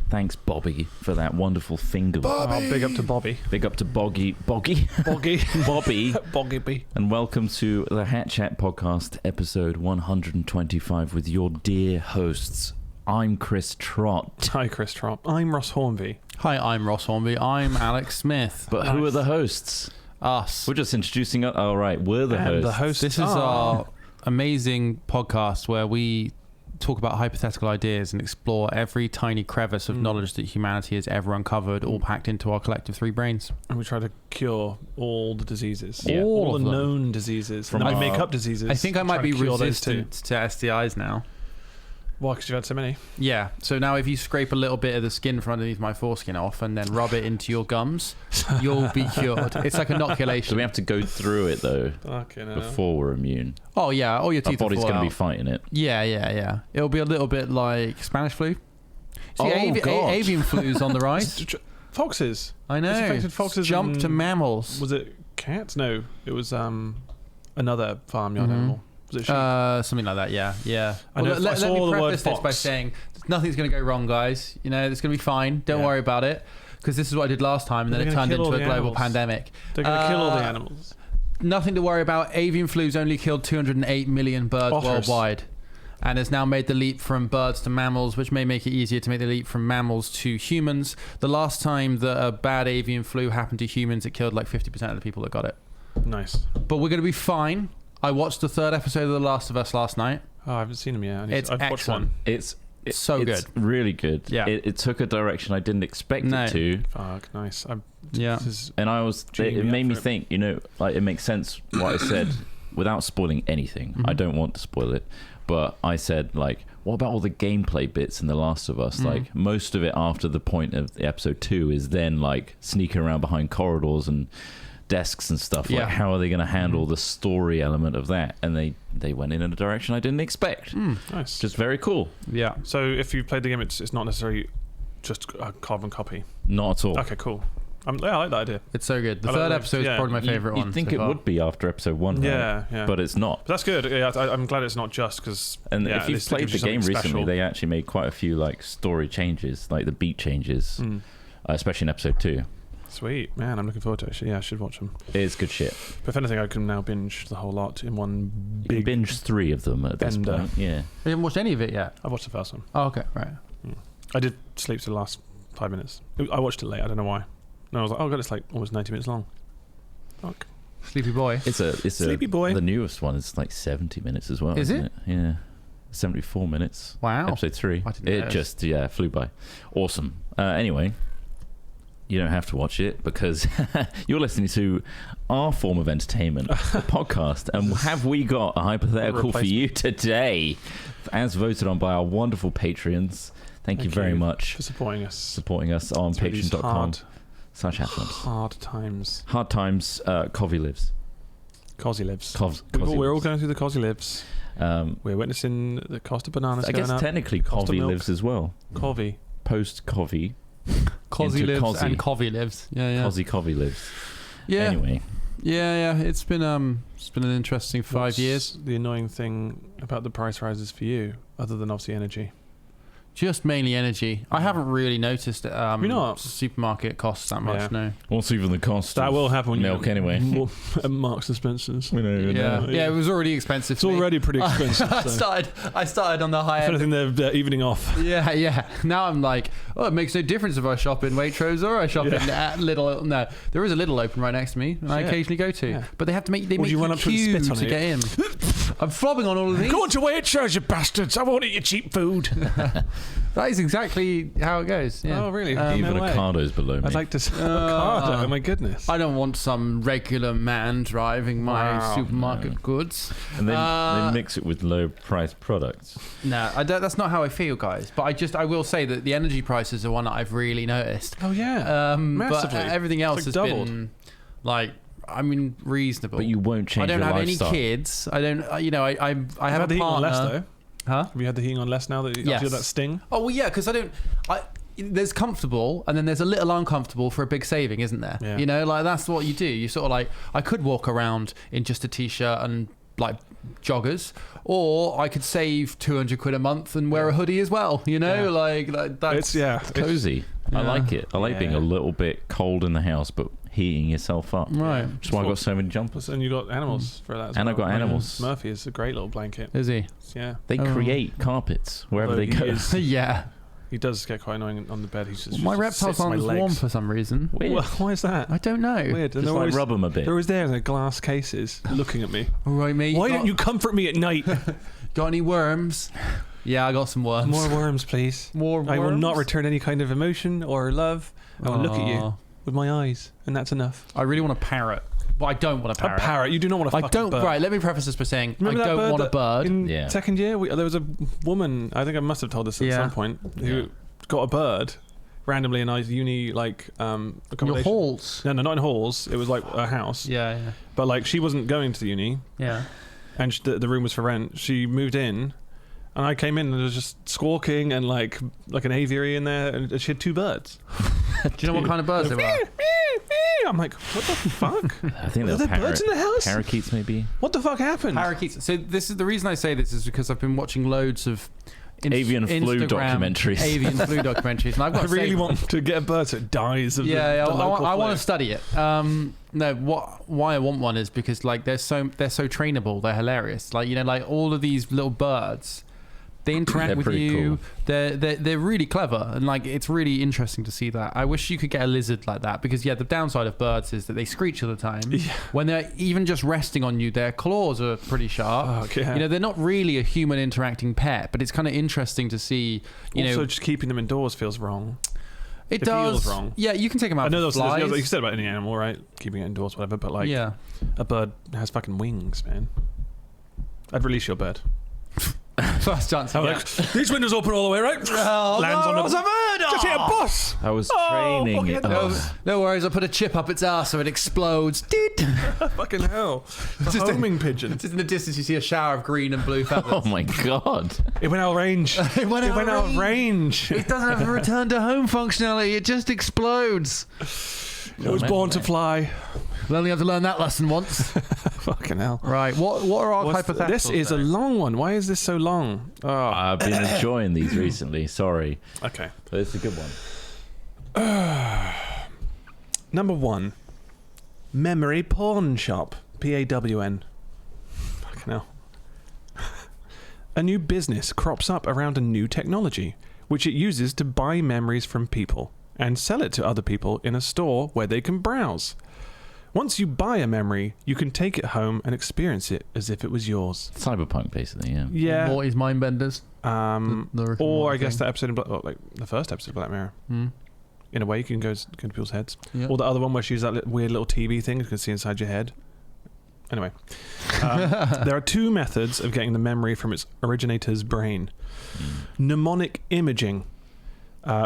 Thanks, Bobby, for that wonderful finger. Oh, big up to Bobby. Big up to Boggy. Boggy. Bobby. Boggy. And welcome to the Hat Chat Podcast, episode 125, with your dear hosts. I'm Chris Trott. Hi, Chris Trott. I'm Ross Hornby. Hi, I'm Ross Hornby. I'm Alex Smith. But who are the hosts? Us. We're just introducing... Oh, right. We're the hosts. The hosts. This is our amazing podcast where we talk about hypothetical ideas and explore every tiny crevice of knowledge that humanity has ever uncovered, all packed into our collective three brains. And we try to cure all the diseases. Yeah. All All the of them. known diseases. From And then we our- make up diseases. I think I might be Try to cure those resistant to STIs now. Why? Because you've had so many. Yeah, so now if you scrape a little bit of the skin from underneath my foreskin off and then rub it into your gums, you'll be cured. It's like So inoculation. we have to go through it, though, Okay, no. before we're immune. Oh yeah, all your Our teeth will body's fall going to be out. fighting it. Yeah. It'll be a little bit like Spanish flu. See, Oh, God. avian flu's on the rise. Foxes. I know. It's affected foxes Jump and- to mammals. Was it cats? No, it was another farmyard animal. Was it sheep? Something like that, yeah. I know, I let saw me the word preface this by fox. saying nothing's going to go wrong, guys. You know, it's going to be fine. Don't Yeah. worry about it. Because this is what I did last time, and then They're it gonna turned kill all into a the global animals. pandemic. They're going to kill all the animals. Nothing to worry about. Avian flu's only killed 208 million birds Otters. worldwide. And has now made the leap from birds to mammals, which may make it easier to make the leap from mammals to humans. The last time that a bad avian flu happened to humans, it killed like 50% of the people that got it. Nice. But we're going to be fine. I watched the third episode of The Last of Us last night. Oh, I haven't seen them yet. It's I've watched excellent. one. It's So it's good. really good. Yeah. It took a direction I didn't expect No. it to. Fuck, nice. Yeah. This is, And Tuning it me made up me for it. think, like, it makes sense what I said without spoiling anything. I don't want to spoil it, but I said, like, what about all the gameplay bits in The Last of Us? Like, most of it after the point of the episode 2 is then, like, sneaking around behind corridors and desks and stuff. Yeah. Like, how are they going to handle the story element of that? And they went in a direction I didn't expect. nice. Just very cool. Yeah. So if you've played the game, it's not necessarily just a carbon copy. Not at all. Okay, cool. I like that idea. It's so good. The I like third that. episode is Yeah. probably my favourite one. You'd think so it far. would be after episode 1, right? Yeah. But it's not. But that's good. Yeah, I'm glad it's not just because. And yeah, if you've this played gives the you game something recently, special. they actually made quite a few like story changes, like the beat changes, especially in episode 2. Sweet, man. I'm looking forward to it. Yeah, I should watch them. It is good shit. But if anything, I can now binge the whole lot in one You big. binge 3 of them at this bender. point. Yeah. I haven't watched any of it yet. I watched the first one. Oh, okay, right. I did sleep for the last 5 minutes. I watched it late. I don't know why. And I was like, oh god, it's like almost 90 minutes long. Fuck. Sleepy boy. It's Sleepy boy. The newest one is like 70 minutes as well. Is isn't it? Yeah. 74 minutes. Wow. Episode 3. I didn't It notice. just flew by. Awesome. Anyway, you don't have to watch it because you're listening to our form of entertainment, the podcast. And have we got a hypothetical for you today, as voted on by our wonderful Patreons? Thank you very much for supporting us. supporting us on Through these patreon.com/hatflips. hard times. Hard times. Covey lives. Cosy lives. Cosy We're all lives. going through the Cosy lives. We're witnessing the cost of bananas I going guess up. technically Cost of Covey milk. lives as well. Covey. Post Covey. Cosy into lives Cosy. and Covey lives. Yeah. Covey lives. Yeah. Anyway, Yeah. It's been an interesting 5 years. The annoying thing about the price rises for you, other than obviously energy. Just mainly energy. I haven't really noticed not? supermarket costs that much. Yeah. No. what's even the cost? That of will happen when milk you anyway. at Marks and Spencer's. We don't even know. Yeah. It was already expensive. It's for me. already pretty expensive. I so. started on the high If end. anything, they're evening off. Yeah. Now I'm like, it makes no difference if I shop in Waitrose or I shop in at Lidl. No, there is a Lidl open right next to me, and I Shit. occasionally go to. Yeah. But they have to make Would make you run up to and queue spit on to it? get in. I'm flobbing on all of these. Go on to Waitrose, you bastards! I won't eat your cheap food. That is exactly how it goes. Yeah. Oh, really? Even No way. Ocado's below me. I'd like to say avocado. Oh my goodness. I don't want some regular man driving my Wow. supermarket goods. And they mix it with low priced products. No, that's not how I feel, guys. But I will say that the energy prices are one that I've really noticed. Oh yeah. But Massively. everything else It's has like doubled. been reasonable. But you won't change I don't your have lifestyle. any kids. I don't. I have I've had a the heat on partner. less though. Huh? Have you had the heating on less now that you Yes. feel that sting? Oh well, yeah, because there's comfortable, and then there's a little uncomfortable for a big saving, isn't there? Yeah. You know, like that's what you do. You sort of like, I could walk around in just a t-shirt and like joggers, or I could save 200 quid a month and wear a hoodie as well. You know, like that's It's cozy. I like it. I like being a Yeah. little bit cold in the house, but heating yourself up. right. That's why I got so many jumpers. And you got animals for that as And well. I've got animals. Murphy is a great little blanket. Is he? Yeah. They create carpets wherever they go. Yeah. He does get quite annoying on the bed. He's just My just reptiles sits on aren't my as warm legs. for some reason. Weird. Well, why is that? I don't know. Weird. Just like rub them a bit. They're always there in their glass cases looking at me. All right, mate. Why don't you comfort me at night? got any worms? Yeah, I got some worms. More worms, please. More worms. I will not return any kind of emotion or love. I will look at you Aw. with my eyes, and that's enough. I really want a parrot, but I don't want a parrot. A parrot. You do not want a I fucking don't. bird. Right. Let me preface this by saying Remember I that don't bird want a that bird. In Yeah. second year, there was a woman. I think I must have told this at some point. Who got a bird randomly in our uni Your accommodation. halls. No, not in halls. It was like a house. Yeah. But like she wasn't going to the uni, Yeah. and the room was for rent. She moved in, and I came in and it was just squawking and like an aviary in there, and she had 2 birds. Do you know what kind of birds they were? I'm like, what the fuck? I think Are they're there birds in the house? parakeets, maybe. What the fuck happened? Parakeets. So this is the reason I say this is because I've been watching loads of Avian flu Instagram documentaries. Avian flu documentaries, and I've got I to really say, want to get a bird so it dies of yeah, the local I want flu. to study it. No, why I want one is because like they're so trainable. They're hilarious. Like, you know, like all of these little birds, they interact They're with pretty you. cool. They're really clever, and like it's really interesting to see that. I wish you could get a lizard like that, because the downside of birds is that they screech all the time. Yeah. When they're even just resting on you, their claws are pretty sharp. Fuck, yeah. You know, they're not really a human interacting pet, but it's kind of interesting to see. You Also, know, just keeping them indoors feels wrong. it it does. feels wrong. Yeah, you can take them out. I know for that's flies. like you said about any animal, right? Keeping it indoors, whatever. But like, Yeah. a bird has fucking wings, man. I'd release your bird. First chance. I'm like, these windows open all the way, right? Oh, Lands on the. Just hit a bus. I was Oh, training. fucking Oh. No worries, I put a chip up its ass so it explodes. Fucking hell! It's a homing pigeon. Just in the distance, you see a shower of green and blue feathers. Oh my god. It went out of range. It went out of range. It doesn't have a return to home functionality. It just explodes. It was born to fly. We'll only have to learn that lesson once. Fucking hell. Right. What are our hypotheticals? This is a long one. Why is this so long? Oh, I've been enjoying these recently. Sorry. okay. But it's a good one. Number 1. Memory Pawn Shop. PAWN. Fucking hell. A new business crops up around a new technology, which it uses to buy memories from people and sell it to other people in a store where they can browse. Once you buy a memory, you can take it home and experience it as if it was yours. Cyberpunk, basically, yeah. Yeah. Morty's Mindbenders. Or Or I guess that episode in like the first episode of Black Mirror. In a way, you can go to people's heads. Yep. Or the other one where she used that weird little TV thing you can see inside your head. Anyway, there are 2 methods of getting the memory from its originator's brain. Mnemonic imaging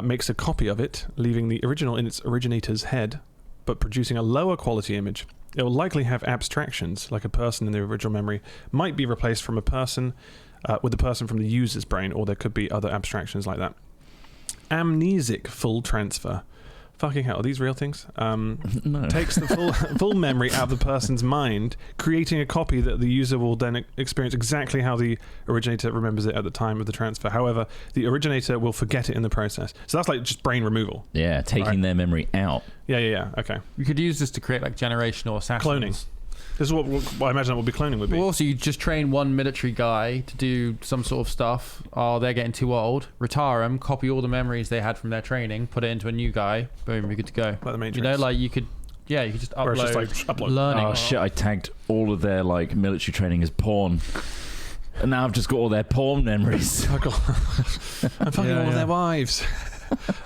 makes a copy of it, leaving the original in its originator's head, but producing a lower quality image. It will likely have abstractions, like a person in the original memory might be replaced from a person with the person from the user's brain, or there could be other abstractions like that. Amnesic full transfer. Fucking hell, are these real things? No. Takes the full memory out of the person's mind, creating a copy that the user will then experience exactly how the originator remembers it at the time of the transfer. However, the originator will forget it in the process. So that's like just brain removal. Yeah, taking their memory out. Yeah. Okay. You could use this to create like generational assassins. Cloning. This is what I imagine that would be cloning would be. Well, also, you just train one military guy to do some sort of stuff. Oh, they're getting too old. Retire them, copy all the memories they had from their training, put it into a new guy. Boom, you're good to go. Like the Matrix. You know, like you could just Or upload, it's just like upload. learning. Oh shit, I tagged all of their like military training as porn. And now I've just got all their porn memories. I'm fucking all of their wives.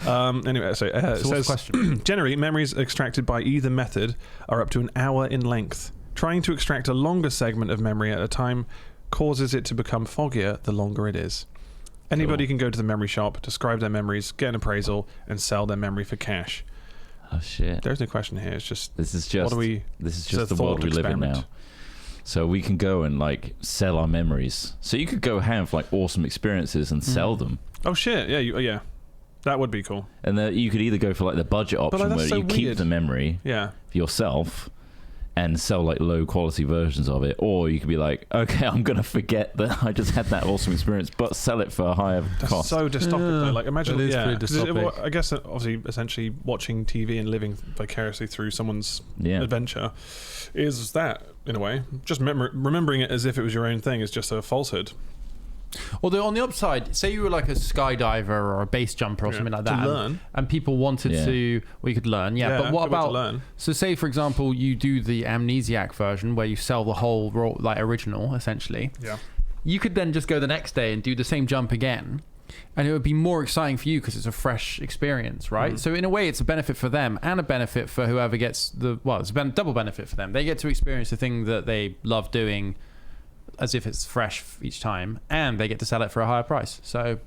Anyway, so it what's the says question? generally memories extracted by either method are up to an hour in length. Trying to extract a longer segment of memory at a time causes it to become foggier the longer it is. Anybody can go to the memory shop, describe their memories, get an appraisal, and sell their memory for cash. Oh shit. There's no question here. It's just This is just what do we? this is it's a just the world thought we live in experiment. now. So we can go and like sell our memories. So you could go have like awesome experiences and sell them. Oh shit! Yeah, yeah. That would be cool. And you could either go for like the budget option that's where so you keep weird. the memory Yeah. for yourself and sell like low quality versions of it, or you could be like, okay, I'm gonna forget that I just had that awesome experience, but sell it for a higher That's cost. so dystopic though. Like imagine, It is yeah. pretty 'Cause dystopic. I guess obviously, essentially, watching TV and living vicariously through someone's adventure is that in a way. Just remembering it as if it was your own thing is just a falsehood. Although on the upside, say you were like a skydiver or a base jumper or something like that, To learn. and people wanted to, well, you could learn, but what good way to about? learn. So say for example, you do the amnesiac version where you sell the whole like original, essentially. Yeah. You could then just go the next day and do the same jump again, and it would be more exciting for you because it's a fresh experience, right? So in a way, it's a benefit for them and a benefit for whoever gets it's a double benefit for them. They get to experience the thing that they love doing as if it's fresh each time, and they get to sell it for a higher price. So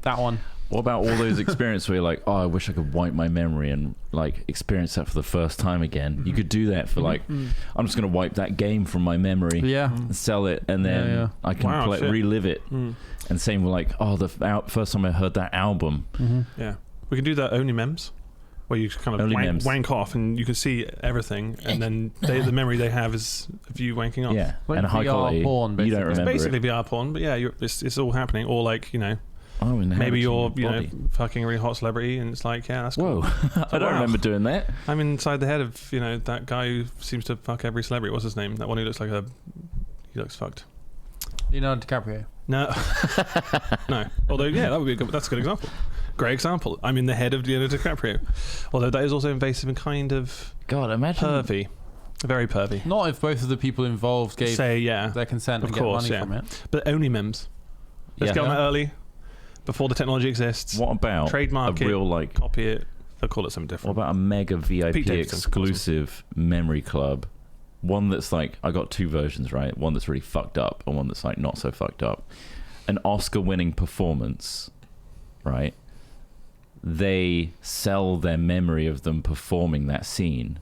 that one. What about all those experiences where you're like, oh, I wish I could wipe my memory and like experience that for the first time again? You could do that for like, I'm just going to wipe that game from my memory, and sell it, and then I can relive it. And same with like, oh, the first time I heard that album. Yeah, we can do that only memes, where you kind of wank off and you can see everything, and then the memory they have is of you wanking off. Yeah, like and high VR quality. porn, You don't basically. remember It's basically it. VR porn, but yeah, it's all happening. Or like, maybe you're fucking a really hot celebrity, and it's like, yeah, that's cool. Whoa, I don't remember doing that. I'm inside the head of that guy who seems to fuck every celebrity. What's his name? That one who looks like he looks fucked. Leonardo DiCaprio. No, no. Although that would be that's a good example. Great example. I'm in the head of Leonardo DiCaprio. Although that is also invasive and kind of pervy. Very pervy. Not if both of the people involved gave their consent and get money from it. But only memes. Let's get on that early, before the technology exists. What about trademark a real copy it? They'll call it something different. What about a mega VIP Pete Davidson, exclusive memory club? One that's like, I got two versions, right? One that's really fucked up and one that's like not so fucked up. An Oscar-winning performance, right? They sell their memory of them performing that scene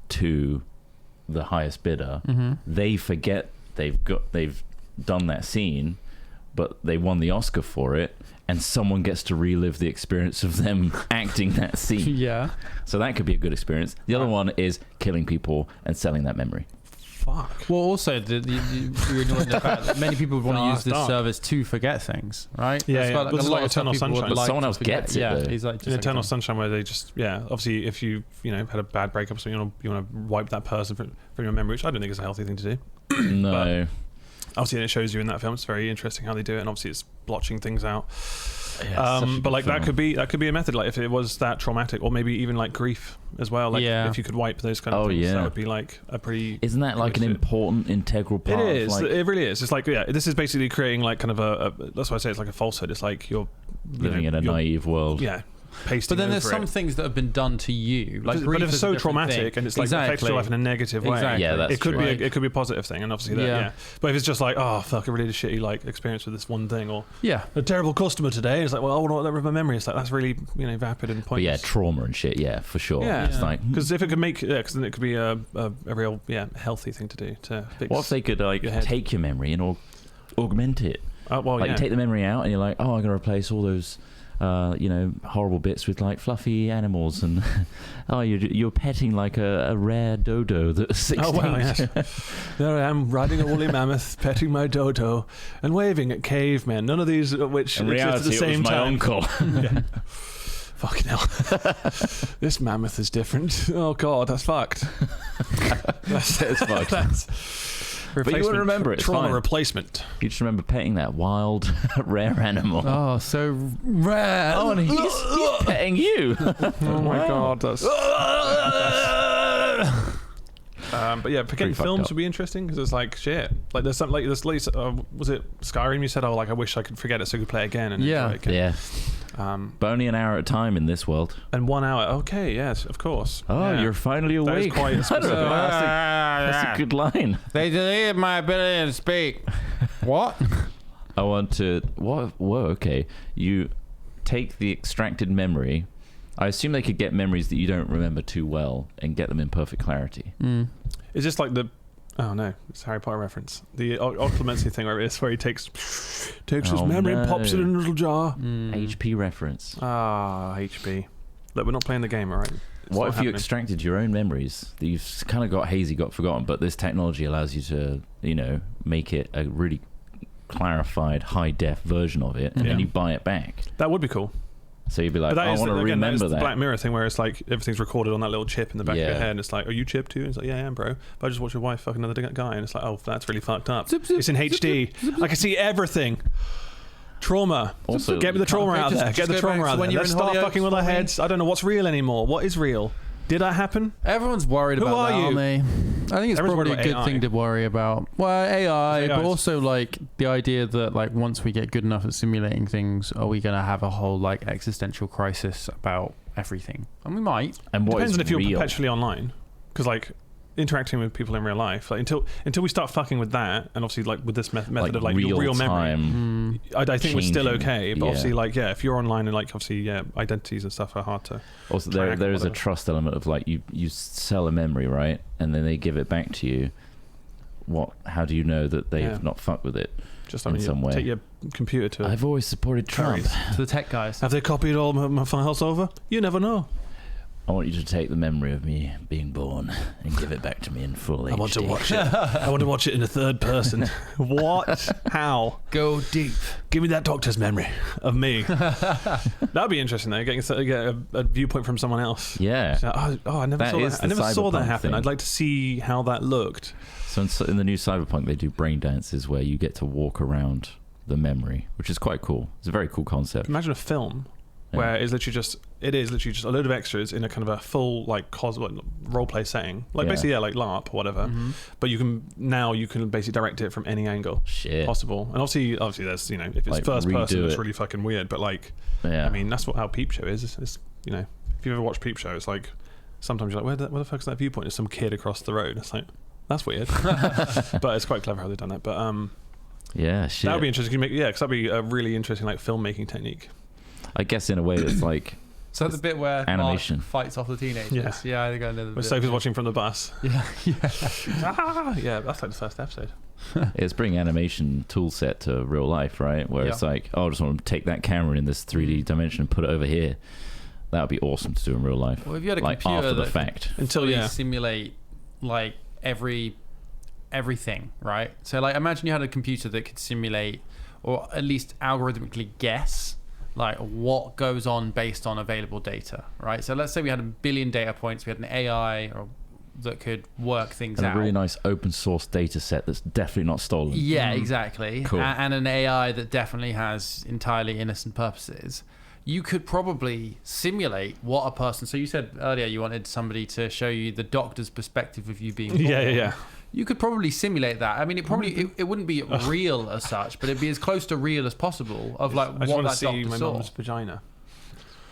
to the highest bidder. They forget they've done that scene, but they won the Oscar for it, and someone gets to relive the experience of them acting that scene. Yeah. So that could be a good experience. The other one is killing people and selling that memory. Fuck. Well, also, you're ignoring the fact that many people want to use this service to forget things, right? Yeah, That's why, But it's a like lot of Eternal people would Sunshine. But like someone to else forget. gets it, Yeah, though. he's like, In Eternal Sunshine, where they just obviously if you had a bad breakup, so you want to wipe that person from your memory, which I don't think is a healthy thing to do. No. Obviously, it shows you in that film. It's very interesting how they do it, and obviously it's blotching things out. Yeah, But like that could be a method, like if it was that traumatic, or maybe even like grief as well. Like if you could wipe those kind of things, that would be like a pretty. Isn't that like an important integral part? It is. Of like, it really is. It's like this is basically creating like kind of a. That's why I say it's like a falsehood. It's like you're living in a naive world. Yeah. Pasting but then there's over some it. things that have been done to you, like but if it's is a so different traumatic thing. and it's like affects your life in a negative way, Exactly. that's it could true. be it could be a positive thing, and obviously But if it's just like, oh fuck, I really had a shitty like experience with this one thing, or a terrible customer today, it's like, well, I want to let that my memory. It's like that's really vapid and pointless. But yeah, trauma and shit. Yeah, for sure. Yeah, It's like because if it could make, because then it could be a real healthy thing to do to fix. what if they could like take your memory and augment it? You take the memory out and you're like, oh, I'm gonna replace all those horrible bits with like fluffy animals, and you're petting like a rare dodo that's extinct. Oh wow, yes. There I am riding a woolly mammoth, petting my dodo, and waving at cavemen. None of these which in reality, exist at the same it was my time. uncle. Fucking hell. This mammoth is different. Oh god, that's fucked. That's fucked. But you wouldn't remember it. Trauma replacement. You just remember petting that wild, rare animal. Oh, so rare. Oh, and he's petting you. Oh my god, that's. But yeah, forgetting films would be interesting because it's like shit. Like there's something like this. Was it Skyrim? You said, oh, like I wish I could forget it so I could play it again. And enjoy it again. Yeah. But only an hour at a time in this world. And 1 hour. Okay, yes, of course. Oh, you're finally awake. That is quite specific. That's a good line. They deleted my ability to speak. What? I want to. What? Whoa. Okay. You take the extracted memory. I assume they could get memories that you don't remember too well and get them in perfect clarity. Is this like the Oh no, it's a Harry Potter reference. The occlumency thing where he takes his memory and pops it in a little jar. HP reference. HP. Look, we're not playing the game, all right? What if you extracted your own memories that you've kind of got hazy, got forgotten, but this technology allows you to, make it a really clarified, high-def version of it, and then you buy it back? That would be cool. So you'd be like, I want to remember that. The Black Mirror thing where it's like everything's recorded on that little chip in the back of your head, and it's like, are you chipped too? And it's like, yeah, I am, bro. But I just watched your wife fuck another guy, and it's like, oh, that's really fucked up. It's in HD. I can see everything. Trauma. Also, get the trauma out there. Get the trauma out there. Let's start fucking with our heads. I don't know what's real anymore. What is real? Did that happen? Everyone's worried about that, aren't they? I think it's probably a good thing to worry about. Well, AI, but also like the idea that like once we get good enough at simulating things, are we going to have a whole like existential crisis about everything? And we might. And what depends on if you're real? Perpetually online, because like interacting with people in real life, like until we start fucking with that, and obviously like with this method of like real memory, I think we're still okay. But obviously, like if you're online and like obviously identities and stuff are hard to. Also, there is a trust element of like you sell a memory, right, and then they give it back to you. How do you know that they've not fucked with it? Just in some way. Take your computer to. I've always supported Trump. To the tech guys. Have they copied all my files over? You never know. I want you to take the memory of me being born and give it back to me in full HD. I want to watch it. I want to watch it in the third person. What? How? Go deep. Give me that doctor's memory of me. That'd be interesting though, get a viewpoint from someone else. Yeah. So, I never saw that. I never saw that happen. Thing. I'd like to see how that looked. So in the new Cyberpunk, they do brain dances where you get to walk around the memory, which is quite cool. It's a very cool concept. Imagine a film where it's literally just a load of extras in a kind of a full like role play setting, like basically like LARP or whatever. But you can basically direct it from any angle possible. And obviously there's if it's like first person, it's really fucking weird. But like, I mean that's how Peep Show is. It's if you ever watch Peep Show, it's like sometimes you're like, where the fuck's that viewpoint? There's some kid across the road. It's like that's weird, but it's quite clever how they've done that. But that would be interesting. Because that'd be a really interesting like filmmaking technique. I guess in a way it's like so the bit where animation Mark fights off the teenagers. Yeah, I think I know the bit. Where Sophie's watching from the bus. Yeah. That's like the first episode. It's bringing animation tool set to real life, right? Where it's like, I just want to take that camera in this 3D dimension and put it over here. That would be awesome to do in real life. Well, if you had a like computer after the fact, until you simulate like everything, right? So like imagine you had a computer that could simulate or at least algorithmically guess like what goes on based on available data, right? So let's say we had 1 billion data points, we had an AI that could work things out. A really nice open source data set that's definitely not stolen. Yeah, exactly. Cool. And an AI that definitely has entirely innocent purposes. You could probably simulate what a person. So you said earlier you wanted somebody to show you the doctor's perspective of you being born. Yeah. You could probably simulate that. I mean, it wouldn't be real as such, but it'd be as close to real as possible of like what that doctor saw. I just want to see my mom's vagina.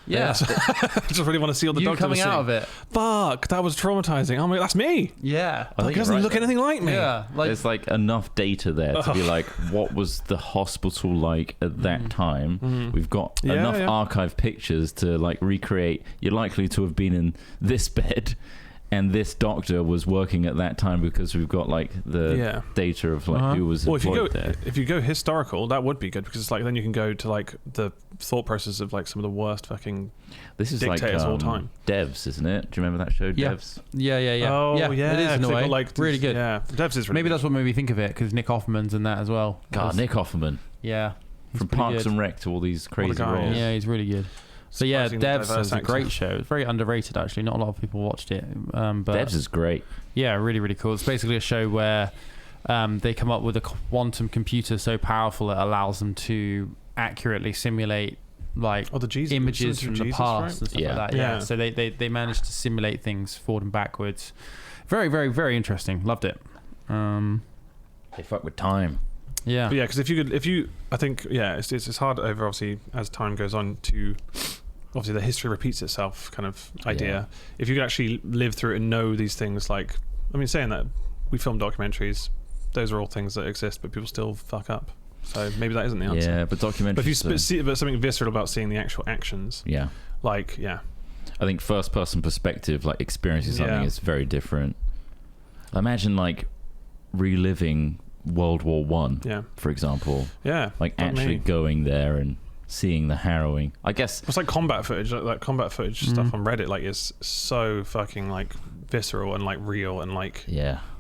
Yeah. I just really want to see what the doctor coming was out of it. Fuck, that was traumatizing. I'm like, that's me. Yeah. He doesn't look anything like me. Yeah. There's like enough data there to be like, what was the hospital like at that time? We've got enough archive pictures to like recreate. You're likely to have been in this bed. And this doctor was working at that time because we've got like the data of like who was employed there. If you go historical, that would be good because it's like then you can go to like the thought process of like some of the worst fucking dictators of all time. Devs, isn't it? Do you remember that show, Devs? Yeah. Oh yeah, it is in a way. Like, really good. Yeah, Devs is really maybe good. that's what made me think of it because Nick Offerman's in that as well. God, Nick Offerman. Yeah, from Parks and Rec to all these crazy roles. Yeah, he's really good. So yeah, Devs is a great show. It's very underrated actually. Not a lot of people watched it. But Devs is great. Yeah, really, really cool. It's basically a show where they come up with a quantum computer so powerful it allows them to accurately simulate like images from the past and stuff like that. Yeah. So they managed to simulate things forward and backwards. Very, very, very interesting. Loved it. They fuck with time. Yeah. But yeah, because I think it's hard over obviously as time goes on to. Obviously, the history repeats itself kind of idea. Yeah. If you could actually live through it and know these things, like, I mean, saying that we film documentaries, those are all things that exist, but people still fuck up. So maybe that isn't the answer. Yeah, but documentaries. But if you see about something visceral about seeing the actual actions, I think first-person perspective, like experiencing something, is very different. Imagine like reliving World War One, for example. Yeah, like actually going there and seeing the harrowing. I guess it's like combat footage. Like combat footage stuff on Reddit, like is so fucking like visceral and like real and like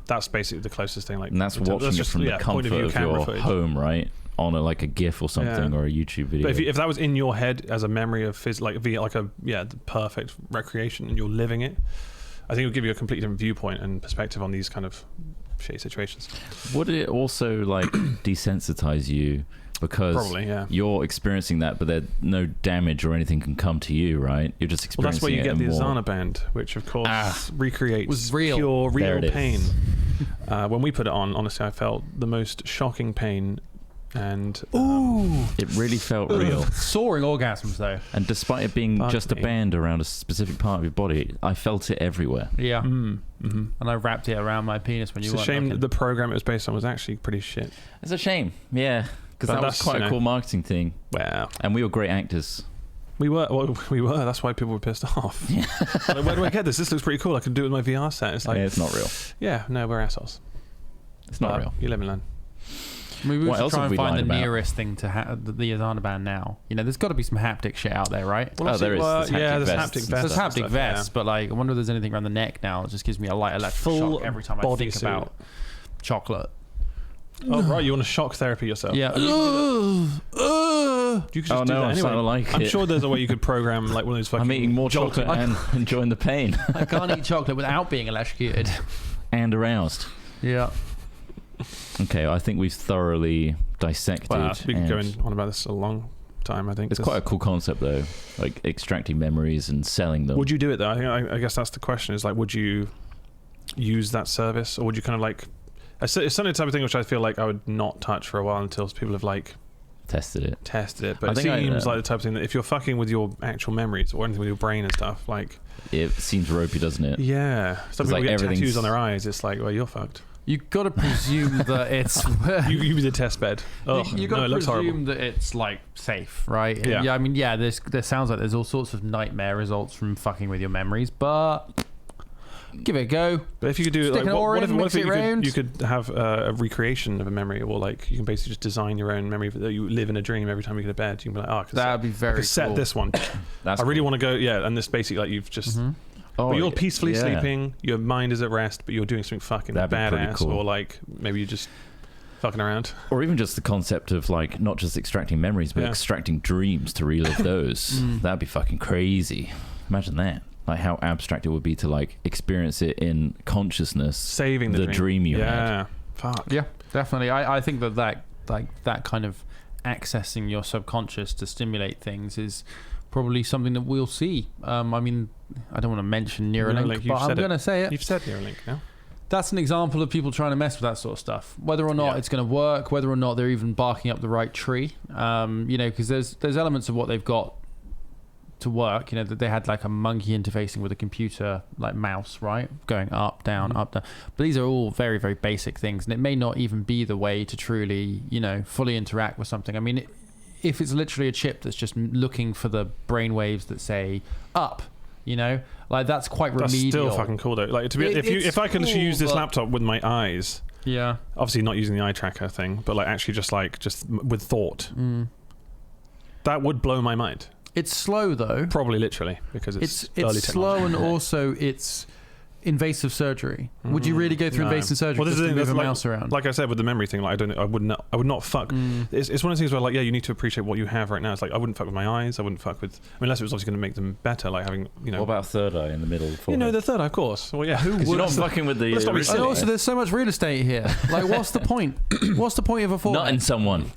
that's basically the closest thing. Like, and that's watching it from the comfort of your home, right? On like a GIF or something or a YouTube video. But if that was in your head as a memory of the perfect recreation, and you're living it, I think it would give you a completely different viewpoint and perspective on these kind of shitty situations. Would it also like desensitize you because probably, you're experiencing that, but there no damage or anything can come to you, right? You're just experiencing. Well, that's where you get the more. Asana band, which of course recreates pure real pain. When we put it on, honestly, I felt the most shocking pain. And it really felt real. Soaring orgasms though. And despite it being just a band around a specific part of your body, I felt it everywhere. Yeah. And I wrapped it around my penis when you were It's a shame that the program it was based on was actually pretty shit. It's a shame, because that was quite a cool marketing thing. Wow. And we were great actors. We were. That's why people were pissed off. Like, where do I get this? This looks pretty cool. I could do it with my VR set. It's like, it's not real. Yeah, no, we're assholes. It's not real. You live and learn. Maybe we should try and find the about? nearest thing to the Asana band now. You know, there's got to be some haptic shit out there, right? Well, there is. There's haptic vests. There's haptic vests, but like, I wonder if there's anything around the neck now. It just gives me a light electric shock every time I think about chocolate. Oh, right. You want to shock therapy yourself? Yeah. You could just do that anyway. I'm sure there's a way you could program like one of those fucking... I'm eating more chocolate and enjoying the pain. I can't eat chocolate without being electrocuted. And aroused. Yeah. Okay, I think we've thoroughly dissected. Wow, we've been going on about this a long time, I think. It's quite a cool concept, though, like extracting memories and selling them. Would you do it, though? I guess that's the question, is like, would you use that service? Or would you kind of like... It's certainly the type of thing which I feel like I would not touch for a while until people have like... Tested it. But it seems like the type of thing that if you're fucking with your actual memories or anything with your brain and stuff, like... It seems ropey, doesn't it? Yeah. Some people get tattoos on their eyes. It's like, well, you're fucked. You've got to presume that it's... you be the test bed. Oh, you've got to presume that it's, like, safe, right? Yeah. I mean, there sounds like there's all sorts of nightmare results from fucking with your memories, but give it a go. But if you could do it, like, what if you could have a recreation of a memory, or, like, you can basically just design your own memory that you live in a dream every time you go to bed. You can be like, that'd be very cool. Set this one. I really want to go, and this basically, like, you've just... but you're peacefully sleeping, your mind is at rest, but you're doing something fucking badass, cool. Or like maybe you're just fucking around. Or even just the concept of like not just extracting memories, but extracting dreams to relive those. That'd be fucking crazy. Imagine that. Like how abstract it would be to like experience it in consciousness, saving the dream you had. Yeah, fuck. Yeah, definitely. I think that kind of accessing your subconscious to stimulate things is probably something that we'll see. I mean, I don't want to mention Neuralink, but I'm going to say it. You've said Neuralink now. That's an example of people trying to mess with that sort of stuff. Whether or not it's going to work, whether or not they're even barking up the right tree. Because there's elements of what they've got to work. You know, that they had like a monkey interfacing with a computer, like mouse, right? Going up, down, up, down. But these are all very, very basic things. And it may not even be the way to truly, fully interact with something. I mean, if it's literally a chip that's just looking for the brain waves that say up, like that's quite remedial. That's still fucking cool though. Like if I can use this laptop with my eyes, obviously not using the eye tracker thing, but like actually just with thought, that would blow my mind. It's slow though. Probably literally because it's early slow technology. And also it's invasive surgery. Would you really go through invasive surgery just to move a mouse around? Like I said with the memory thing, like I would not fuck. It's one of those things where like you need to appreciate what you have right now. It's like I wouldn't fuck with my eyes. I wouldn't fuck with. Unless it was obviously going to make them better, like having What about third eye in the middle? The third eye, of course. Well, yeah. Who would? You're not fucking with the. And also, there's so much real estate here. Like, what's the point? What's the point of a forehead? Nutting someone.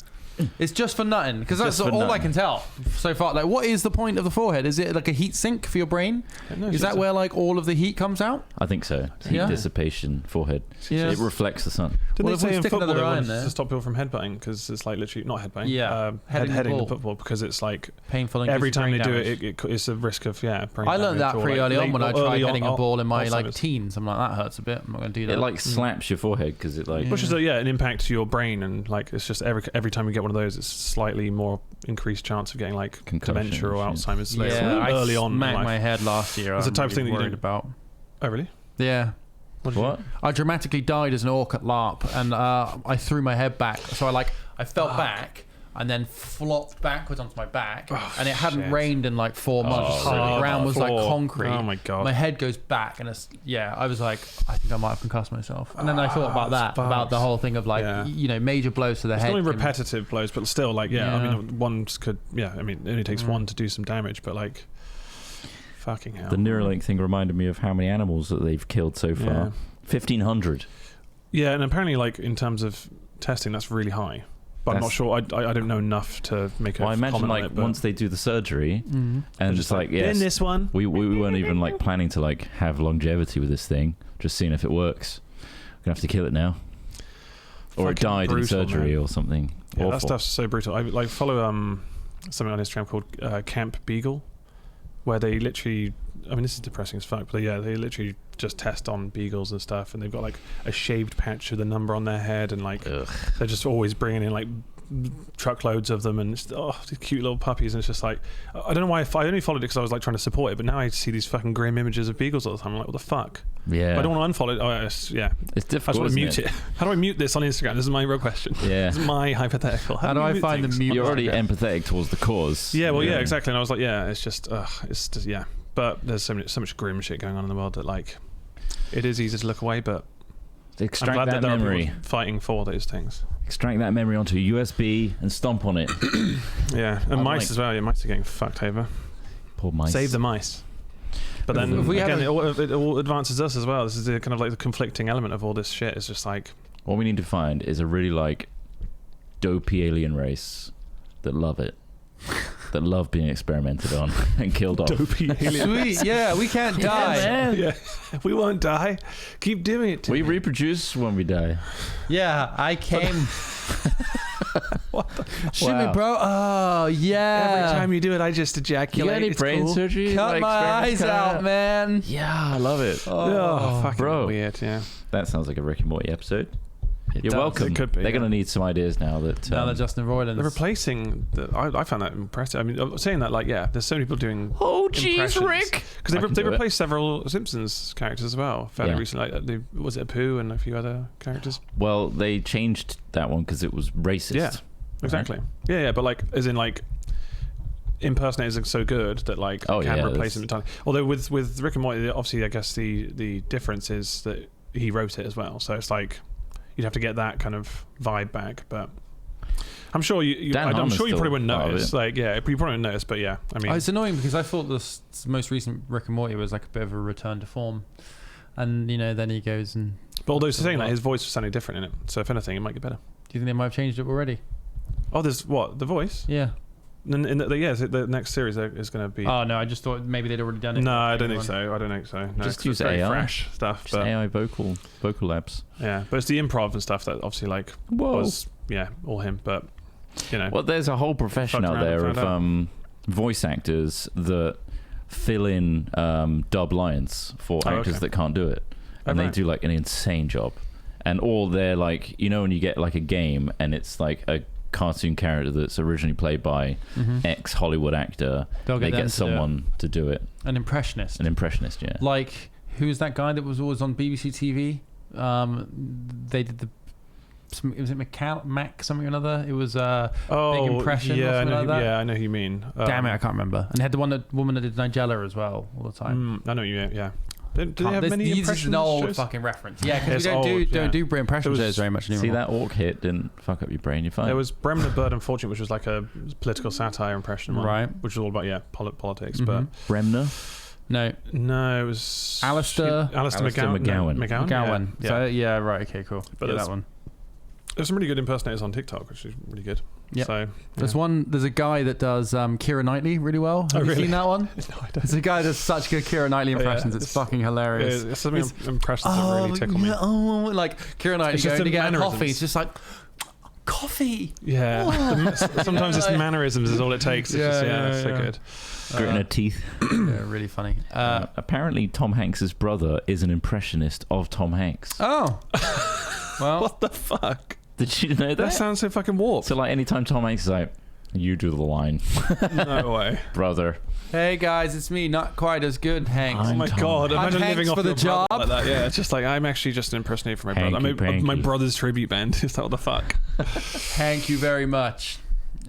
It's just for nutting, because that's all I can tell so far. Like, what is the point of the forehead? Is it like a heat sink for your brain? No, is that where like all of the heat comes out? I think so. Heat dissipation, forehead. Yeah. It reflects the sun. Didn't they say in football to stop people from headbutting because it's like literally not headbutting. Yeah, heading the football because it's like painful. And every time they do it, it's a risk of brain I learned that pretty early on when I tried heading a ball in my Alzheimer's. Teens. I'm like, that hurts a bit. I'm not going to do that. It like slaps your forehead because it like which is an impact to your brain, and like it's just every time you get one of those, it's slightly more increased chance of getting like dementia or Alzheimer's. Yeah, early on. Smacked my head last year. It's the type of thing that you worried about. Oh really? Yeah. What? I dramatically died as an orc at LARP, and I threw my head back. So I fell back and then flopped backwards onto my back, and it hadn't rained in like 4 months. So the ground was like concrete. Oh my God. My head goes back, and I was like, I think I might have concussed myself. And then I thought about that, about the whole thing of like, major blows to the head. It's only repetitive blows, but still, like, I mean, one could, I mean, it only takes one to do some damage, but like, fucking hell. The Neuralink thing reminded me of how many animals that they've killed so far. 1,500. Yeah, and apparently, like, in terms of testing, that's really high. But I'm not sure. I don't know enough to make a comment I imagine, like, on it, once they do the surgery, and just like, in this one, we weren't even like planning to like have longevity with this thing. Just seeing if it works. We're gonna have to kill it now, or it died in surgery or something. Yeah, that stuff's so brutal. I like follow something on Instagram called Camp Beagle, where they literally, I mean, this is depressing as fuck, but they literally just test on beagles and stuff, and they've got like a shaved patch with a number on their head, and like they're just always bringing in like truckloads of them, and it's, these cute little puppies, and it's just like, I don't know why I only followed it because I was like trying to support it, but now I see these fucking grim images of beagles all the time. I'm like, what the fuck? Yeah, but I don't want to unfollow it. It's difficult. I just want to mute it. How do I mute this on Instagram? This is my real question. Yeah, this is my hypothetical. How do I find the mute? You're already empathetic towards the cause. Yeah, well, yeah, exactly. And I was like, it's just but there's so much grim shit going on in the world that like, it is easy to look away, but extract I'm glad that there are memory. people fighting for those things. Extract that memory onto a USB and stomp on it. Yeah, and mice as well. Yeah, mice are getting fucked over. Poor mice. Save the mice. But then again, it all advances us as well. This is the kind of like the conflicting element of all this shit. It's just like, what we need to find is a really like dopey alien race that love it. That love being experimented on and killed off. Dopey alien. Sweet, we can't die. Yeah, we won't die. Keep doing it. We reproduce when we die. Yeah, I came. What the? Shoot me, bro. Oh, yeah. Every time you do it, I just You ejaculate. got any It's brain cool. surgery? Cut like, my eyes out, man. Yeah, I love it. Oh, fucking bro. weird. Yeah. That sounds like a Rick and Morty episode. You're does. welcome. It could be, They're going to need some ideas now that. Now that Justin Roiland. They're replacing. I found that impressive. I mean, I'm saying that like, there's so many people doing. Oh, jeez, Rick! Because they replaced several Simpsons characters as well fairly recently. Like, was it Apu and a few other characters? Well, they changed that one because it was racist. Yeah, exactly. Right? Yeah, but like, as in like, impersonators are so good that like can replace them entirely. Although with Rick and Morty, obviously, I guess the difference is that he wrote it as well. So it's like, you'd have to get that kind of vibe back, but I'm sure you probably wouldn't notice. Like, you probably wouldn't notice, but I mean, it's annoying because I thought this most recent Rick and Morty was like a bit of a return to form, and then he goes and. But although saying that, his voice was sounding different in it, so if anything, it might get better. Do you think they might have changed it already? Oh, there's the voice? Yeah. The next series is going to be. Oh no, I just thought maybe they'd already done it. No, I don't think so. No, just use very AI. Fresh stuff. Just AI vocal labs. Yeah, but it's the improv and stuff that obviously like was all him. But well, there's a whole profession out there of voice actors that fill in dub lines for actors that can't do it, and they do like an insane job. And all they're like, when you get like a game and it's like a cartoon character that's originally played by ex Hollywood actor, they get someone to do it. An impressionist, yeah. Like, who's that guy that was always on BBC TV? They did was it Mac something or another? It was Big Impression. Yeah, or something like that. I know who you mean. Damn it, I can't remember. And they had the woman that did Nigella as well all the time. I know you mean. Yeah. Do they have many impressions? This is an old fucking reference. Yeah, because we don't do impression shows very much anymore. See, that orc hit didn't fuck up your brain. You're fine. There was Bremner, Bird and Fortune, which was like a political satire impression one, right? Which was all about politics. But Bremner? No, it was Alistair McGowan. McGowan. Yeah. Right. Okay, cool. But that one. There's some really good impersonators on TikTok, which is really good. Yeah. So there's a guy that does Keira Knightley really well. Have you seen that one? No, I don't. There's a guy that does such good Keira Knightley impressions. It's fucking hilarious. It's some impressions that really tickle me. like Keira Knightley going to get a coffee. It's just like, coffee. Yeah. Sometimes it's mannerisms is all it takes. It's so good. Gritting her teeth. Yeah, really funny. Apparently, Tom Hanks's brother is an impressionist of Tom Hanks. Oh. Well. What the fuck? Did you know that? That sounds so fucking warped. So, like, anytime Tom Hanks is like, You do the line, No way. brother. Hey guys, it's me. Not quite as good, Hanks. Oh my Tom. God! I'm Imagine Hanks living off for the your brother job. like that. Yeah, it's just like I'm actually just an impersonator for my brother. Hanky My panky. brother's tribute band. Is that what the fuck? Thank you very much.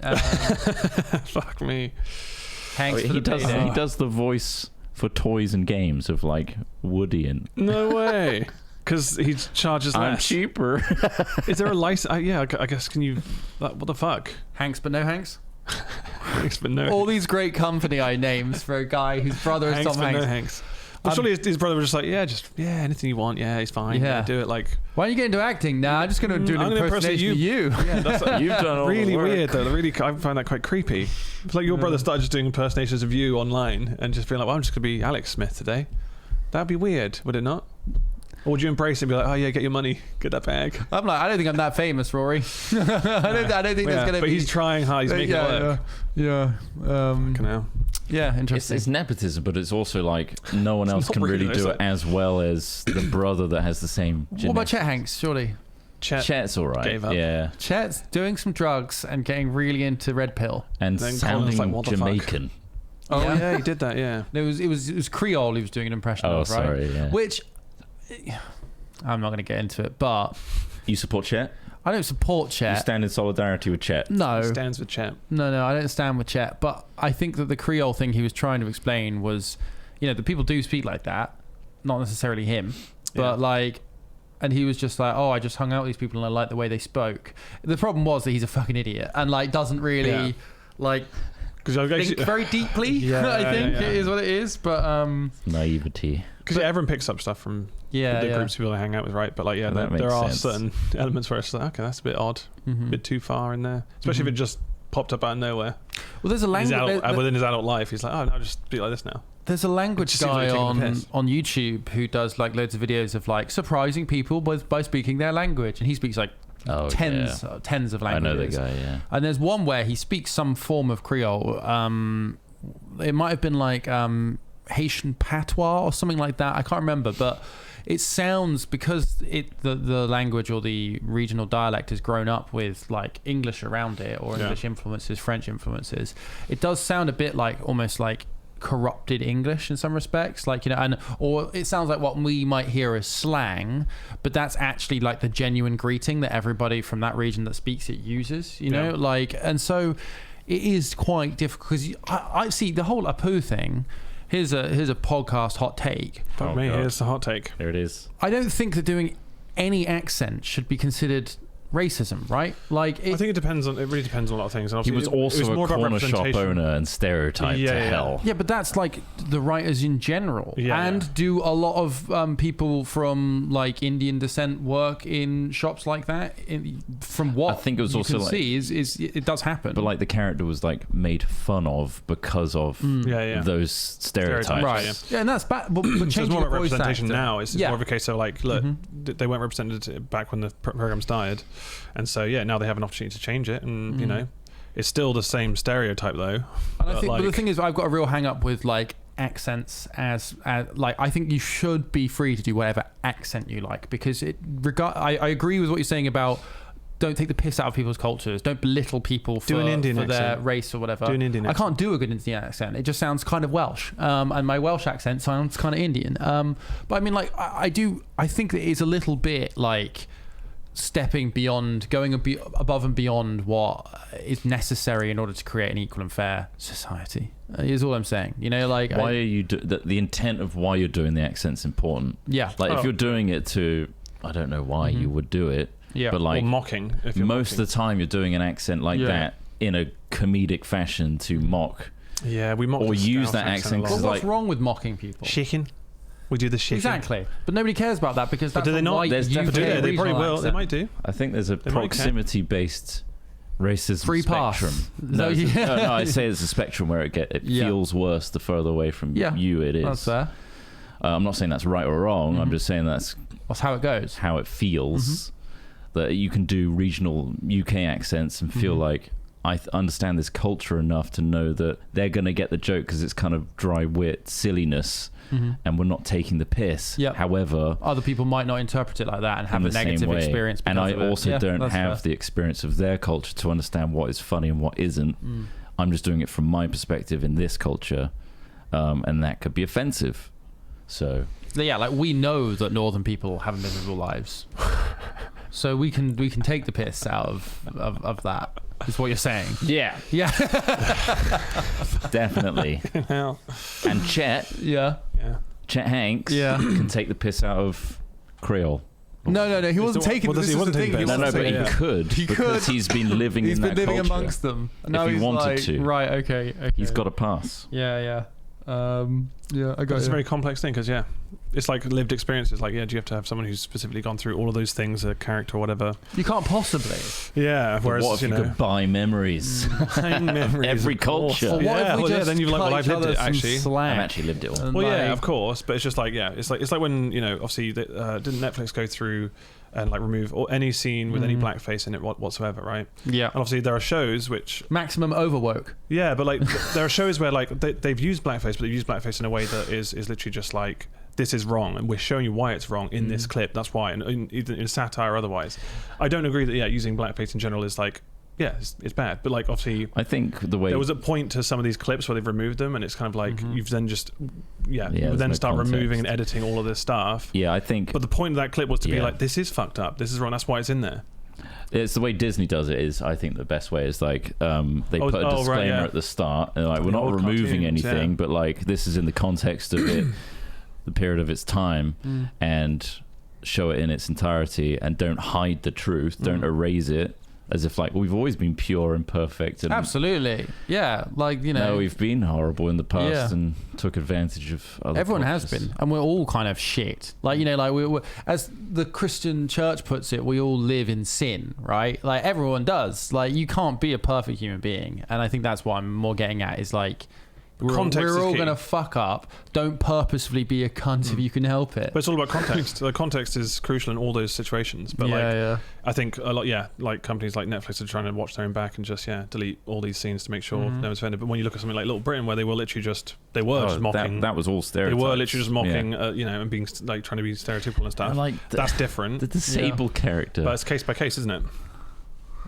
Fuck me. Hanks for He the does. payday. He does the voice for toys and games of like Woody and. No way. Because he charges I'm less. cheaper. Is there a license? Yeah, I guess. Can you? What the fuck? Hanks, but no Hanks. Hanks, but no. All these great company I names for a guy whose brother is Hanks, Tom but Hanks. no Hanks. Well, surely his brother was just like, anything you want. Yeah, he's fine. Yeah. Yeah, do it. Like, Why don't you get into acting? Nah, I'm just going to do an I'm gonna impersonation impersonate of you. yeah, that's You've done all really the work. weird though. Really, I find that quite creepy. It's like your brother started just doing impersonations of you online and just being like, well, I'm just gonna be Alex Smith today. That'd be weird, would it not? Or would you embrace it and be like, oh yeah, get your money, get that bag? I'm like, I don't think I'm that famous, Rory. I don't think there's going to But be. he's trying hard. He's making it work. Yeah. Fucking hell. Yeah, It's, interesting. it's nepotism, but it's also like no one else not can really, really do is it it? as well as the brother that has the same. What about Chet Hanks, surely? Chet's all right. gave up. Yeah, Chet's doing some drugs and getting really into Red Pill. and Then Colin's sounding like, what the fuck? Jamaican. Oh Yeah. yeah, he did that. Yeah. It was Creole he was doing an impression Oh, of, right? sorry. Yeah. Which, I'm not going to get into it, but You support Chet? I don't support You Chet. stand in solidarity with Chet? No. He stands with Chet. No, I don't stand with Chet. But I think that the Creole thing he was trying to explain was, the people do speak like that, not necessarily him, but Yeah. and he was just like, oh, I just hung out with these people and I like the way they spoke. The problem was that he's a fucking idiot and doesn't really Yeah. think very deeply. Yeah, I think yeah. it is what it is. But Naivety. Because everyone picks up stuff from yeah, the groups of people they hang out with, right? But like, yeah, That there makes are sense. certain elements where it's like, okay, that's a bit odd, a bit too far in there. Especially if it just popped up out of nowhere. Well, there's a language. Within his adult life, he's like, oh, no, I'll just be like this now. There's a language just seems guy like taking the on piss. YouTube who does loads of videos of surprising people by speaking their language, and he speaks tens of languages. I know the guy. Yeah. And there's one where he speaks some form of Creole. It might have been Haitian patois or something like that. I can't remember, but it sounds, because the language or the regional dialect has grown up with English around it, or English influences, French influences. It does sound a bit almost like corrupted English in some respects, or it sounds like what we might hear as slang, but that's actually the genuine greeting that everybody from that region that speaks it uses, and so it is quite difficult, because I see the whole Apu thing. Here's a podcast hot take. Fuck Oh, me, God. here's the hot take. There it is. I don't think that doing any accent should be considered racism, right? I think it really depends on a lot of things. And He was obviously also it was a more about corner shop representation. owner and stereotyped Yeah, to yeah. hell. Yeah, but that's the writers in general. Yeah, and yeah. do a lot of people from Indian descent work in shops like that? From what I think it was you also can see is it does happen. But the character was made fun of because of Yeah. those stereotypes. Stereotypes. right. Yeah, and that's bad. But So it's changing more a about voice representation actor- now. It's Yeah. more of a case of look, they weren't represented back when the programs died, and so now they have an opportunity to change it, and it's still the same stereotype though. And I think, but the thing is, I've got a real hang up with accents as I think you should be free to do whatever accent you like, because I agree with what you're saying about don't take the piss out of people's cultures, don't belittle people for, Do an Indian for their accent. race or whatever. Do an Indian I can't do a good Indian accent. It just sounds kind of Welsh, and my Welsh accent sounds kind of Indian. But I mean, I think that it's a little bit stepping beyond, going above and beyond what is necessary in order to create an equal and fair society. Is all I'm saying. Why are you the intent of why you're doing the accent's important. Yeah. If you're doing it to, I don't know why you would do it. Yeah. But or mocking. If you're most mocking. of the time, you're doing an accent like that in a comedic fashion to mock. Yeah, we mock or the use Scouse that accent a lot. But It's what's like- wrong with mocking people? Shaking. We do the shaking. Exactly. But nobody cares about that, because But that's do they a not? white There's UK definitely- Do they? They probably regional will. They accent. might do. I think there's a might care. proximity-based racism Free pass. spectrum. No, No, I say it's a spectrum where it Yeah. feels worse the further away from Yeah. you it is. That's fair. I'm not saying that's right or wrong. I'm just saying that's That's how it goes. how it feels. That you can do regional UK accents and feel like I understand this culture enough to know that they're going to get the joke because it's kind of dry wit, silliness, and we're not taking the piss. Yep. However, other people might not interpret it like that and have a negative experience. And I also don't have fair. the experience of their culture to understand what is funny and what isn't. I'm just doing it from my perspective in this culture, and that could be offensive. So yeah, like we know that northern people have miserable lives, so we can take the piss out of that. Is what you're saying? Yeah, definitely. And Chet, Chet Hanks, can take the piss out of Creole. No, he wasn't taking. Well, This he is wasn't the thing. taking He piss. No, wasn't but saying- he could because he's been living He's in been that living culture. amongst them. Now If he he's wanted like, to. right? Okay. He's got a pass. Yeah. I got It's it. a very complex thing because it's like lived experiences. Like, do you have to have someone who's specifically gone through all of those things, a character or whatever? You can't possibly. Yeah. Whereas, What if you could buy memories? memories, Every of course. culture. Well, what if we just then you've like, well, cut I've each lived other it some actually. slack? I've actually lived it all. And Well, yeah, like- of course, but it's just like it's like when obviously didn't Netflix go through and like remove any scene with any blackface in it whatsoever, right? Yeah. And obviously there are shows which Maximum overwoke. yeah, but like there are shows where like they've used blackface, but they've used blackface in a way that is literally just like this is wrong, and we're showing you why it's wrong in this clip. That's why, and either in satire or otherwise. I don't agree that using blackface in general is like it's bad, but like obviously I think the way there was a point to some of these clips where they've removed them, and it's kind of like you've then just you there's then no start context. removing and editing all of this stuff. Yeah, I think But the point of that clip was to be Yeah. like, this is fucked up, this is wrong, that's why it's in there. it's the way Disney does it. Is I think the best way is like they put a disclaimer at the start, and like we're not old removing cartoons, anything, yeah. but like this is in the context of it, the period of its time, and show it in its entirety, and don't hide the truth, don't erase it. As if like we've always been pure and perfect, and Absolutely. Yeah. Like, you know. no, we've been horrible in the past Yeah. and took advantage of other Everyone has cultures. been, and we're all kind of shit. Like, you know, like we're, as the Christian church puts it, we all live in sin, right? Like everyone does. Like you can't be a perfect human being, and I think that's what I'm more getting at. Is like Context we're is all key. gonna fuck up. Don't purposefully be a cunt if you can help it. But it's all about context. The context is crucial in all those situations. But like I think a lot, like companies like Netflix are trying to watch their own back and just delete all these scenes to make sure no one's offended. But when you look at something like Little Britain, where they were literally just mocking, that was all they stereotypes. were literally just mocking, and being like trying to be stereotypical and stuff. And like That's different. the disabled character, But it's case by case, isn't it?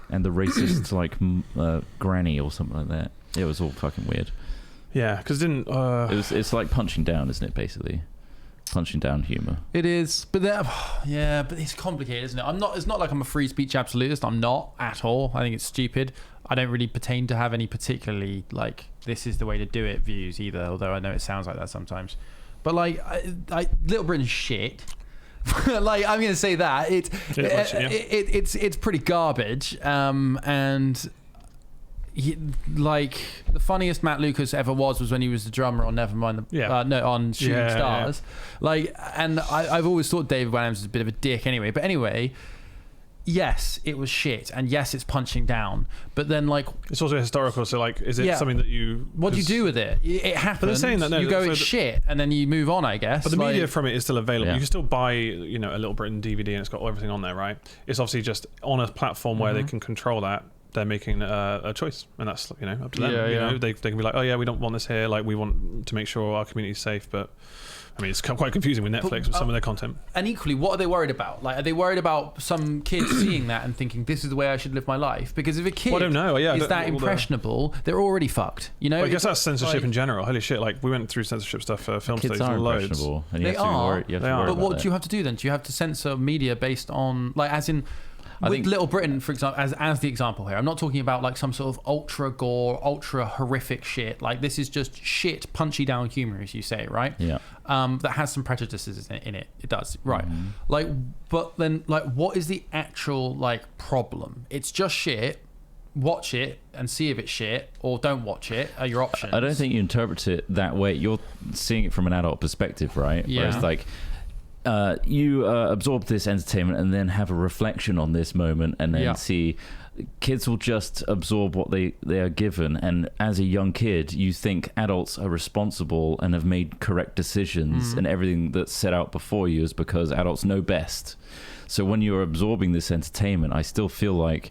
and the racist like granny or something like that. It was all fucking weird. Yeah, because It's like punching down, isn't it? Basically, punching down humor. It is, but but it's complicated, isn't it? It's not like I'm a free speech absolutist. I'm not at all. I think it's stupid. I don't really pertain to have any particularly like this is the way to do it views either. Although I know it sounds like that sometimes. But like, Little Britain's shit. Like I'm gonna say that it's pretty garbage. And. Like the funniest Matt Lucas ever was when he was the drummer on Nevermind on Shooting Stars. Like, and I've always thought David Walliams is a bit of a dick anyway. But anyway, yes, it was shit, and yes, it's punching down. But then, like, it's also historical. So, like, is it something that you? What do you do with it? It happens. But they're saying that you go it's shit, and then you move on, I guess. But the media from it is still available. Yeah. You can still buy, a Little Britain DVD, and it's got everything on there, right? It's obviously just on a platform where they can control that. They're making a choice, and that's up to them. You know, they can be like, oh yeah, we don't want this here. Like we want to make sure our community is safe. But I mean, it's quite confusing with Netflix with some of their content. And equally, what are they worried about? Like, are they worried about some kids seeing that and thinking this is the way I should live my life? Because if a kid I don't know. Yeah, is that impressionable, they're already fucked. You know, well, I guess that's censorship in general. Holy shit! Like we went through censorship stuff for film Kids studies are loads. impressionable, and you They have to are. worry, you have to worry But about what that. do you have to do then? Do you have to censor media based on, like, as in, with think- Little Britain, for example, as the example here, I'm not talking about like some sort of ultra gore, ultra horrific shit. Like this is just shit, punchy down humor, as you say, right? Yeah. That has some prejudices in it. It does, right? Like, but then, like, what is the actual like problem? It's just shit. Watch it and see if it's shit, or don't watch it. Are your options? I don't think you interpret it that way. You're seeing it from an adult perspective, right? Yeah. Whereas like you absorb this entertainment and then have a reflection on this moment, and then see kids will just absorb what they are given. And as a young kid, you think adults are responsible and have made correct decisions, and everything that's set out before you is because adults know best. So when you're absorbing this entertainment, I still feel like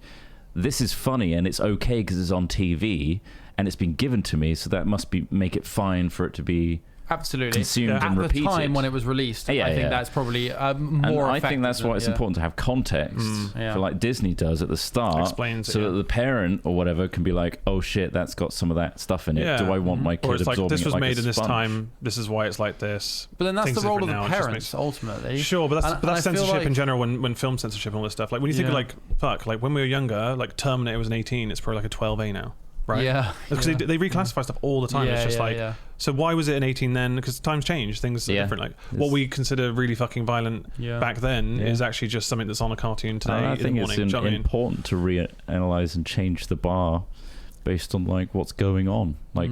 this is funny and it's okay because it's on TV and it's been given to me, so that must make it fine for it to be absolutely consumed and at repeated. the time when it was released. I think that's probably more. And I think that's why it's important to have context, for like Disney does at the start, explains it, so that the parent or whatever can be like, "Oh shit, that's got some of that stuff in it. Yeah. Do I want my kid or it's absorbing like, this it was like made a in this sponge?" time. This is why it's like this. But then that's Things the role of different the now, it just parents ultimately. Sure, but that's I feel censorship like- in general. When film censorship and all this stuff, like when you think of like like when we were younger, like Terminator was an 18. It's probably like a 12A now. Right? Yeah. Because they reclassify stuff all the time. It's just so why was it an 18 then? Because times change, things are different. Like what we consider really fucking violent back then is actually just something that's on a cartoon today. I in think the it's morning. important to reanalyze and change the bar based on like what's going on. Like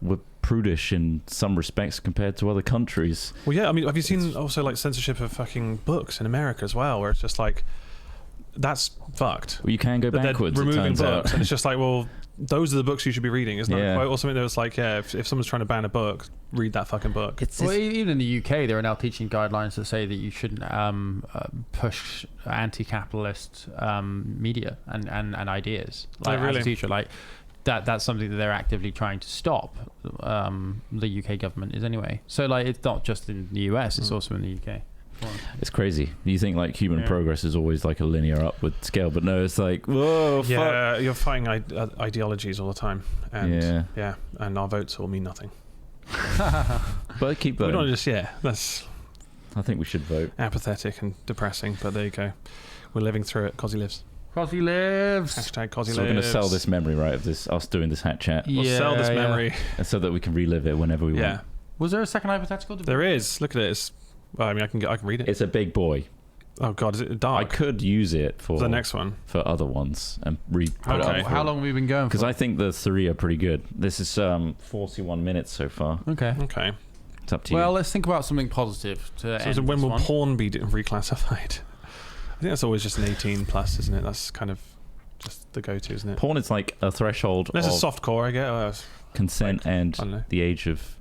we're prudish in some respects compared to other countries. Well, yeah. I mean, have you seen also like censorship of fucking books in America as well, where it's just like that's fucked. Well, you can go backwards. They're removing it turns books, out. and it's just like, well, those are the books you should be reading. Isn't that a quote or something that was like, if someone's trying to ban a book, read that fucking book. Well, even in the UK, there are now teaching guidelines that say that you shouldn't push anti-capitalist media and ideas. Like, as a teacher, like that's something that they're actively trying to stop. The UK government is anyway. So like, it's not just in the US; it's also in the UK. It's crazy. You think like human progress is always like a linear upward scale, but no, it's like, whoa, yeah, you're fighting ideologies all the time, and and our votes all mean nothing. But keep voting. We don't just that's. I think we should vote. Apathetic and depressing, but there you go. We're living through it. Cosy lives. Cosy lives. Hashtag Cosy lives. So we're going to sell this memory, right, of this us doing this hat chat. We'll sell this memory, so that we can relive it whenever we want. Was there a second hypothetical? There is. Look at it. Well, I mean, I can read it. It's a big boy. Oh God, is it dark? I could use it for the next one, for other ones, and put it up. How long have we been going? Because I think the 3 are pretty good. This is 41 minutes so far. Okay. It's up to you. Well, let's think about something positive to end. So when this will one. porn be reclassified? I think that's always just an 18 plus, isn't it? That's kind of just the go-to, isn't it? Porn is like a threshold. There's of a soft core, I guess. Consent and the age of,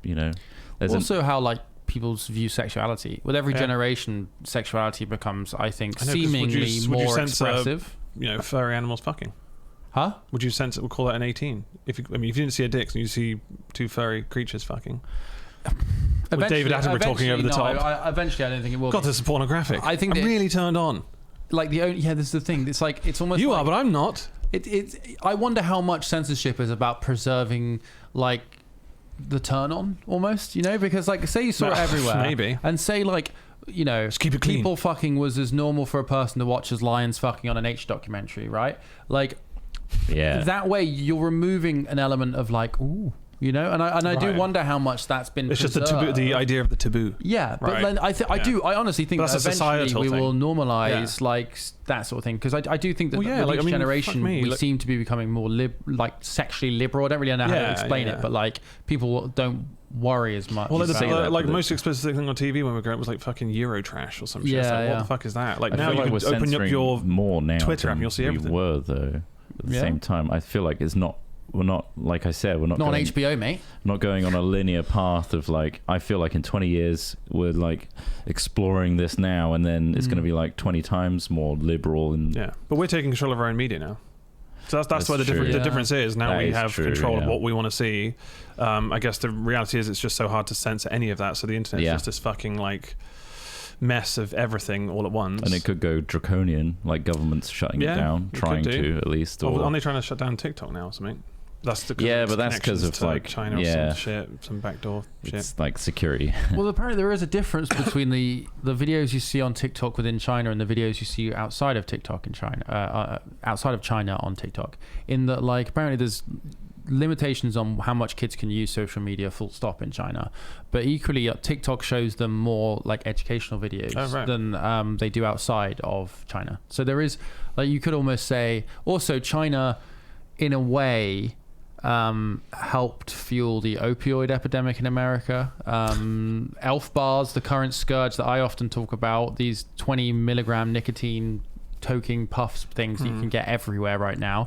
There's also how like people's view sexuality. With every generation, sexuality becomes, I think, seemingly more expressive. Furry animals fucking. Huh? Would you sense it? We'll call that an 18. If you didn't see a dick and you see two furry creatures fucking. With David Attenborough talking over the top. Eventually, I don't think it will. God, this is pornographic. I think I'm really turned on. Like this is the thing. It's like it's almost. You like, are, but I'm not. I wonder how much censorship is about preserving like the turn on almost, because like say you saw it everywhere maybe, and say like just keep it clean. People fucking was as normal for a person to watch as lions fucking on a nature documentary, right? Like that way you're removing an element of like and I do wonder how much that's been it's preserved. just the taboo, the idea of the taboo. But then I honestly think that eventually we will normalize like that sort of thing, because I do think that with each generation we seem to be becoming more sexually liberal. I don't really know how to explain it, but like people don't worry as much. Well, the most explicit thing on TV when we were growing up was like fucking Eurotrash or some shit. Like, what the fuck is that? Like now you can open up your more now Twitter app and you'll see everything. We were though at the same time. I feel like we're not, like I said, we're not on HBO, mate. Not going on a linear path of like, I feel like in 20 years we're like exploring this now, and then it's going to be like 20 times more liberal. And but we're taking control of our own media now. So that's where the difference is. Now we have control of what we want to see. I guess the reality is it's just so hard to censor any of that. So the internet's just this fucking like mess of everything all at once. And it could go draconian, like governments shutting it down, trying to at least. Or aren't they trying to shut down TikTok now or something? That's but that's because of like China or some shit, some backdoor shit. It's like security. Well, apparently there is a difference between the videos you see on TikTok within China and the videos you see outside of TikTok in China, outside of China on TikTok. In that, like, apparently there's limitations on how much kids can use social media full stop in China, but equally TikTok shows them more like educational videos than they do outside of China. So there is, like, you could almost say also China in a way helped fuel the opioid epidemic in America. Elf bars, the current scourge that I often talk about, these 20 milligram nicotine toking puffs things that you can get everywhere right now.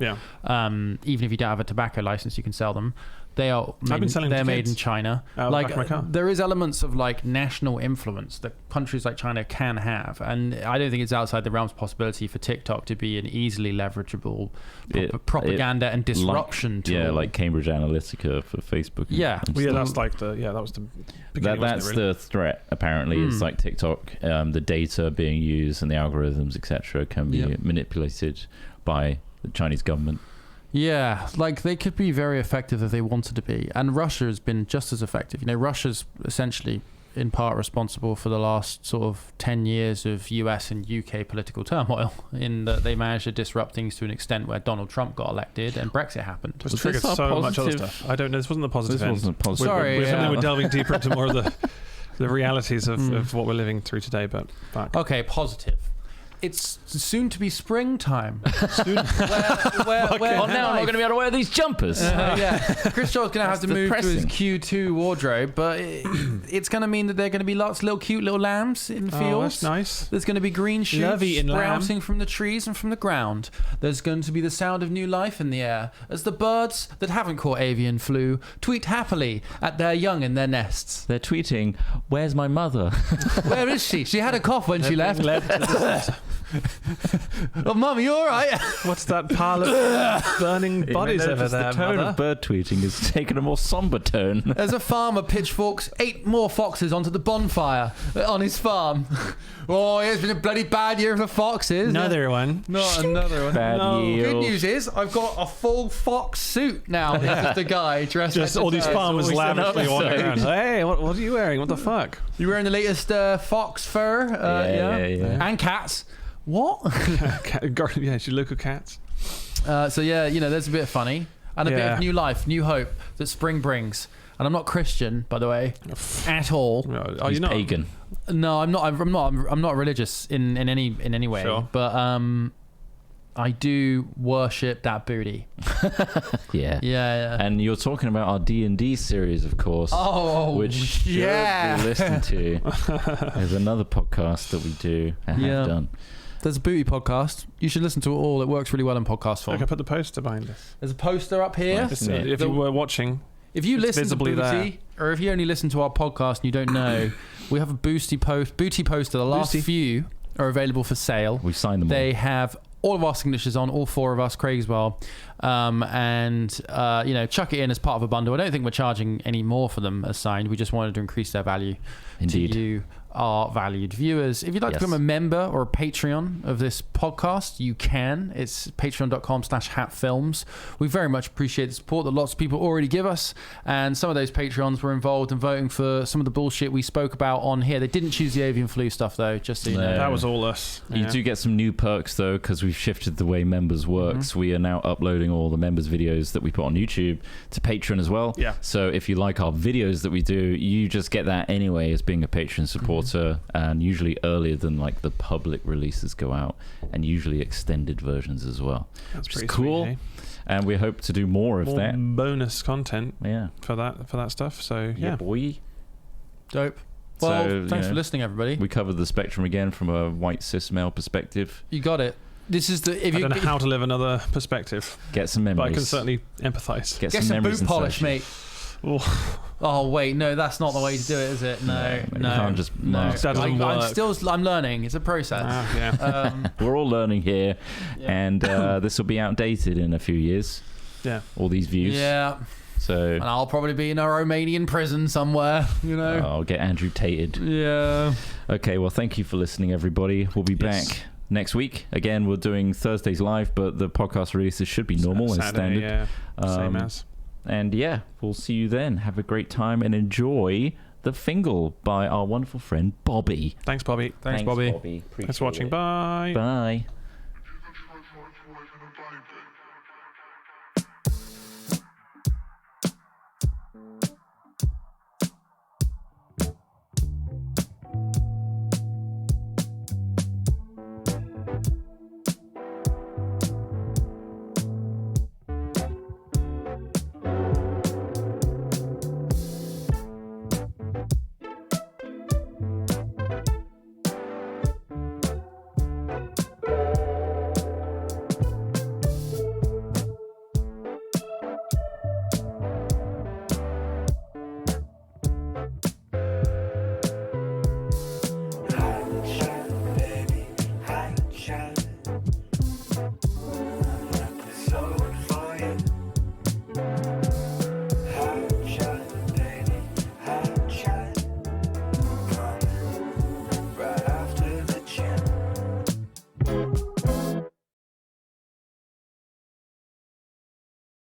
Even if you don't have a tobacco license, you can sell them. They are I've been selling they're to made kids. in China. Out Like back of my car. there is elements of like national influence that countries like China can have, and I don't think it's outside the realms of possibility for TikTok to be an easily leverageable propaganda and disruption tool. Yeah, like Cambridge Analytica for Facebook. Yeah. and Well, yeah, stuff. that's like that was the beginning. That's wasn't it, really? the threat. Apparently, it's like TikTok. The data being used and the algorithms, etc., can be manipulated by the Chinese government. Yeah, like they could be very effective if they wanted to be, and Russia has been just as effective. You know, Russia's essentially in part responsible for the last sort of 10 years of US and UK political turmoil, in that they managed to disrupt things to an extent where Donald Trump got elected and Brexit happened. Which Was triggered this so our much other positive- stuff. I don't know. This wasn't the positive This end. wasn't positive. Sorry, We're delving deeper into more of the realities of what we're living through today. But back. Okay, positive. It's soon to be springtime. Soon- Oh, now I'm not going to be able to wear these jumpers. Yeah, Chris Joel's going to have to move to his depressing. Q2 wardrobe, but it's going to mean that there are going to be lots of little cute little lambs in fields. Oh, that's nice. There's going to be green shoots Love eating lamb. sprouting from the trees and from the ground. There's going to be the sound of new life in the air as the birds that haven't caught avian flu tweet happily at their young in their nests. They're tweeting, "Where's my mother?" Where is she? She had a cough when she left. Oh, Mum, you all right? What's that pile of burning bodies over The there, tone mother? of bird tweeting has taken a more somber tone. As a farmer pitchforks 8 more foxes onto the bonfire on his farm. Oh, it's been a bloody bad year for foxes. Another one. Not another one. Bad No. yield. Good news is I've got a full fox suit now. It's just a guy dressed Just like all these the- farmers always an lavishly wandering around. episode. Hey, what are you wearing? What the fuck? You wearing the latest fox fur? Yeah. And cats. What? Yeah, it's your local cats. So yeah, you know, there's a bit of funny and a bit Yeah. of new life, new hope that spring brings. And I'm not Christian, by the way, at all. No, oh, He's you're not pagan. No, I'm not. I'm not religious in any way. Sure. But I do worship that booty. Yeah. Yeah. And you're talking about our D&D series, of course. Oh, which should yeah. be listened to. There's another podcast that we do and Yeah. have done. There's a booty podcast. You should listen to it all. It works really well in podcast form. Okay, put the poster behind us. There's a poster up here. Nice. Isn't it? If you were watching, If you It's listen to visibly Booty, or if you only listen to our podcast and you don't know, we have a booty poster. The last Boosty. few are available for sale. We've signed them They have all of our signatures on, all 4 of us, Craig as well. And chuck it in as part of a bundle. I don't think we're charging any more for them as signed. We just wanted to increase their value Indeed. to you, our valued viewers. If you'd like to Yes. become a member or a Patreon of this podcast, you can. It's patreon.com/hatfilms. We very much appreciate the support that lots of people already give us, and some of those Patreons were involved in voting for some of the bullshit we spoke about on here. They didn't choose the avian flu stuff though, just so you know. No. that was all us. You Yeah. do get some new perks though, because we've shifted the way members works. We are now uploading all the members videos that we put on YouTube to Patreon as well. Yeah. So if you like our videos that we do, you just get that anyway as being a Patreon supporter, and usually earlier than like the public releases go out, and usually extended versions as well. That's which is pretty cool. Sweet, And we hope to do more of More that. bonus content Yeah. for that stuff. So yeah. boy. Dope. Well, So, thanks for listening, everybody. We covered the spectrum again from a white cis male perspective. You got it. This is the I don't know how to live another perspective, Get some memories. but I can certainly empathise. get get some memories boot and polish, such. mate. Oh wait, no, that's not the way to do it, is it? No, you no. can't just no. That doesn't work. I'm learning. It's a process. Yeah. We're all learning here, Yeah. and this will be outdated in a few years. Yeah. All these views. Yeah, So and I'll probably be in a Romanian prison somewhere. You know. I'll get Andrew tated. Yeah. Okay, well, thank you for listening, everybody. We'll be Yes. back next week. Again, we're doing Thursdays live, but the podcast releases should be normal and Saturday, standard. Yeah. Same as. And yeah, we'll see you then. Have a great time and enjoy The Fingal by our wonderful friend Bobby. Thanks, Bobby. Thanks, Bobby. Appreciate Thanks for watching. it. Bye. Bye.